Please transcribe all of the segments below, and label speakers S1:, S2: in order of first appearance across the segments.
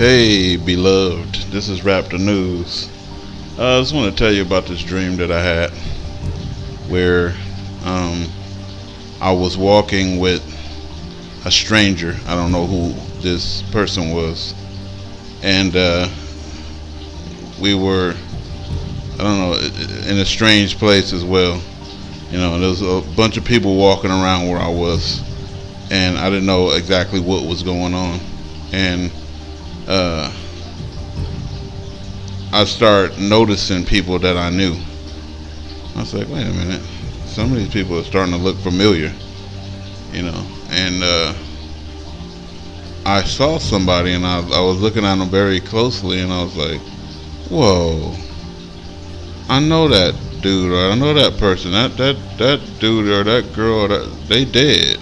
S1: Hey, beloved, this is Raptor News. I just want to tell you about this dream that I had where I was walking with a stranger. I don't know who this person was. And we were, I don't know, in a strange place as well. You know, there was a bunch of people walking around where I was. And I didn't know exactly what was going on. And I started noticing people that I knew. I was like, wait a minute, some of these people are starting to look familiar, you know. And I saw somebody, and I was looking at them very closely, and I was like, whoa, I know that dude, or I know that person, that dude or that girl, they dead.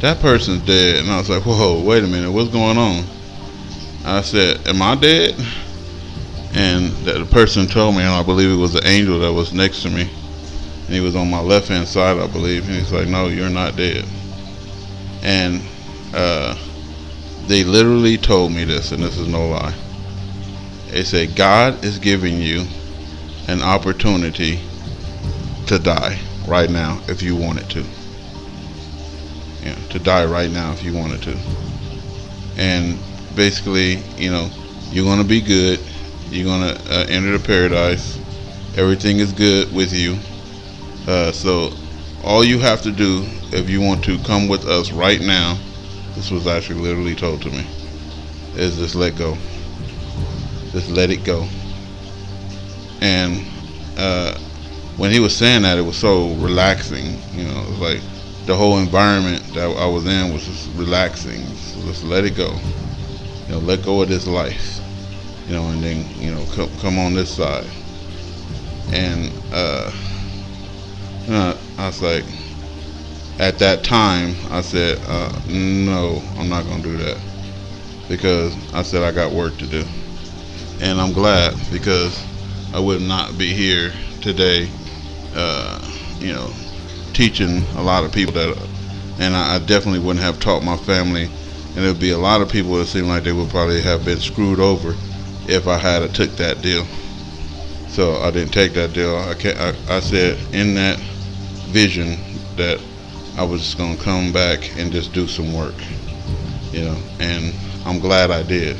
S1: That person's dead. And I was like, whoa, wait a minute, what's going on? I said, am I dead? And the person told me, and I believe it was the angel that was next to me, and he was on my left hand side, I believe, and he's like, no, you're not dead. And they literally told me this, and this is no lie. They said, God is giving you an opportunity to die right now if you wanted to. Yeah, to die right now if you wanted to. And basically, you know, you're going to be good. You're going to enter the paradise. Everything is good with you. So all you have to do if you want to come with us right now, this was actually literally told to me, is just let go. Just let it go. And when he was saying that, it was so relaxing. You know, it was like the whole environment that I was in was just relaxing. So just let it go. You know, let go of this life. You know, and then, you know, come on this side. And I was like, at that time, I said, no, I'm not going to do that. Because I said I got work to do. And I'm glad, because I would not be here today, you know, teaching a lot of people that, and I definitely wouldn't have taught my family, and there would be a lot of people that seem like they would probably have been screwed over if I had took that deal. So I didn't take that deal. I said in that vision that I was just going to come back and just do some work, you know, and I'm glad I did.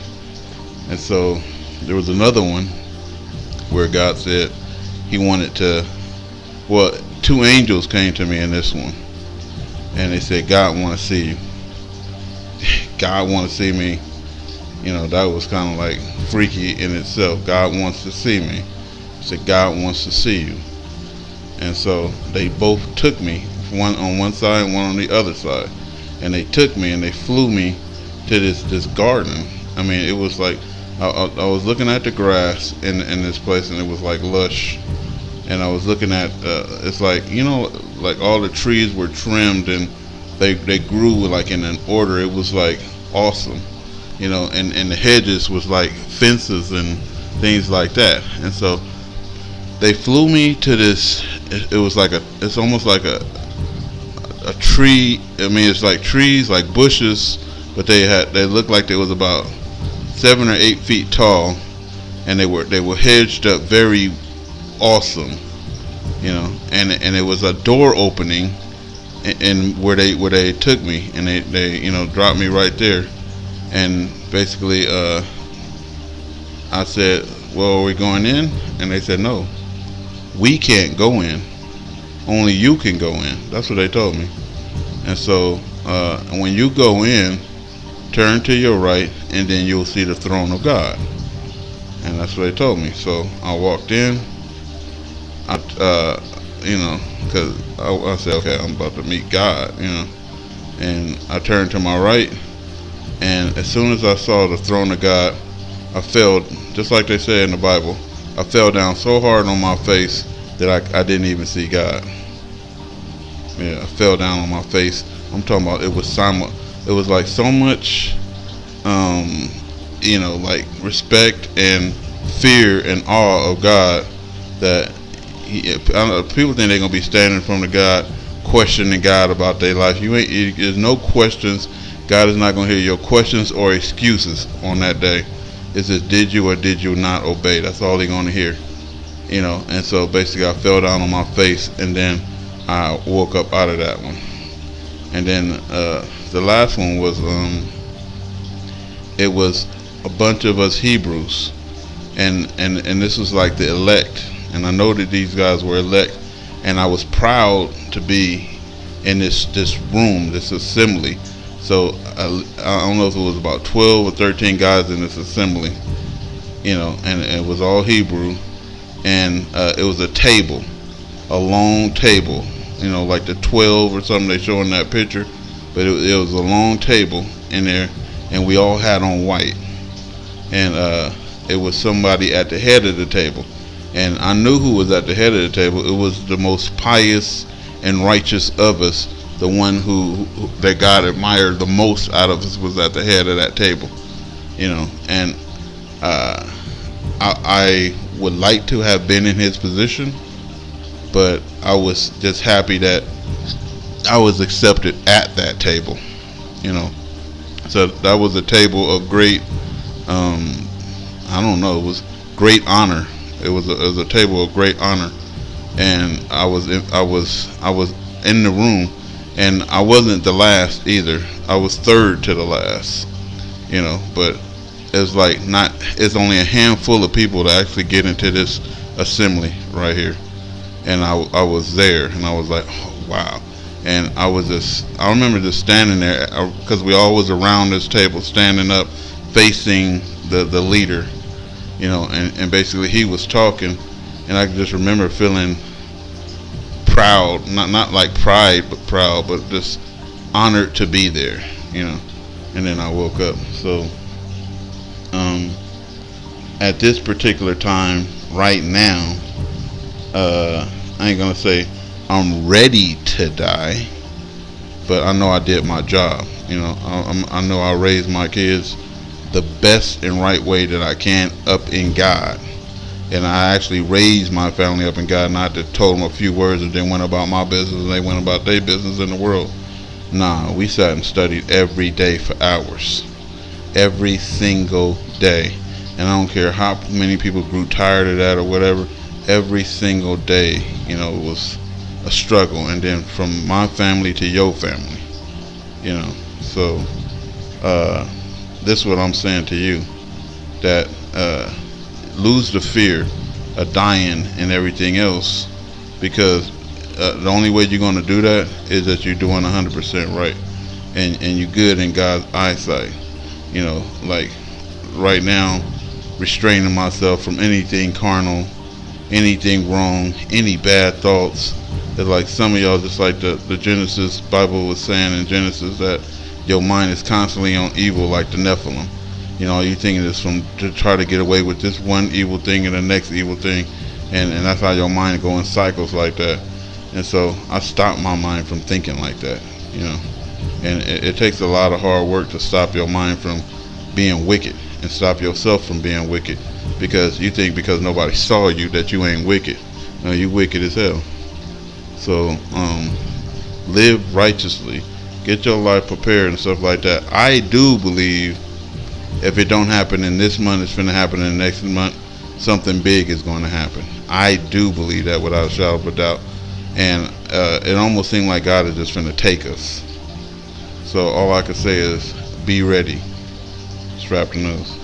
S1: And so there was another one where God said he wanted to, well, two angels came to me in this one, and they said, God want to see you. God want to see me. You know, that was kind of like freaky in itself. God wants to see me. I said, God wants to see you. And so they both took me, one on one side and one on the other side. And they took me and they flew me to this garden. I mean, it was like, I was looking at the grass in this place, and it was like lush. And I was looking at, it's like, you know, like all the trees were trimmed and they grew like in an order. It was like awesome, you know, and the hedges was like fences and things like that. And so they flew me to this, it was like it's almost like a tree. I mean, it's like trees, like bushes, but they looked like they was about 7 or 8 feet tall, and they were hedged up very awesome, you know, and it was a door opening and where they took me, and they you know, dropped me right there. And basically I said, well, are we going in? And they said, no, we can't go in, only you can go in. That's what they told me. And so when you go in, turn to your right, and then you'll see the throne of God. And that's what they told me. So I walked in. You know, because I said, okay, I'm about to meet God, you know. And I turned to my right, and as soon as I saw the throne of God, I fell, just like they say in the Bible, I fell down so hard on my face that I didn't even see God. Yeah, I fell down on my face. I'm talking about, it was like so much, you know, like respect and fear and awe of God that people think they're gonna be standing in front of God, questioning God about their life. There's no questions. God is not going to hear your questions or excuses on that day. It says, did you or did you not obey? That's all He's going to hear. And so basically I fell down on my face, and then I woke up out of that one. And then the last one was it was a bunch of us Hebrews, and this was like the elect, and I know that these guys were elect, and I was proud to be in this room, this assembly. So I don't know if it was about 12 or 13 guys in this assembly, and it was all Hebrew, and it was a table, a long table, like the 12 or something they show in that picture, but it was a long table in there, and we all had on white, and it was somebody at the head of the table, and I knew who was at the head of the table. It was the most pious and righteous of us. The one who that God admired the most out of us was at the head of that table, and I would like to have been in his position, but I was just happy that I was accepted at that table, So that was a table of great, I don't know, it was great honor. It was a table of great honor, and I was in the room, and I wasn't the last either. I was third to the last, but it's like it's only a handful of people that actually get into this assembly right here, and I was there, and I was like, oh, wow. And I remember just standing there, because we all was around this table, standing up, facing the leader, and basically he was talking, and I just remember feeling proud, not like pride, but proud, but just honored to be there, and then I woke up. So, at this particular time, right now, I ain't gonna say I'm ready to die, but I know I did my job. I know I raised my kids the best and right way that I can up in God, and I actually raised my family up in God, not just told them a few words and then went about my business and they went about their business in the world. Nah, we sat and studied every day for hours, every single day, and I don't care how many people grew tired of that or whatever. Every single day, it was a struggle, and then from my family to your family, so this is what I'm saying to you, that lose the fear of dying and everything else, because the only way you're going to do that is that you're doing 100% right, and you're good in God's eyesight. Like right now, restraining myself from anything carnal, anything wrong, any bad thoughts. It's like some of y'all, just like the Genesis Bible was saying in Genesis, that your mind is constantly on evil, like the Nephilim. You thinking this to try to get away with this one evil thing and the next evil thing, and that's how your mind go in cycles like that. And so I stopped my mind from thinking like that, and it takes a lot of hard work to stop your mind from being wicked and stop yourself from being wicked, because you think because nobody saw you that you ain't wicked. No, you wicked as hell. So live righteously, get your life prepared and stuff like that. I do believe if it don't happen in this month, it's going to happen in the next month. Something big is going to happen. I do believe that without a shadow of a doubt. And it almost seemed like God is just going to take us. So all I can say is be ready. Strap the nose.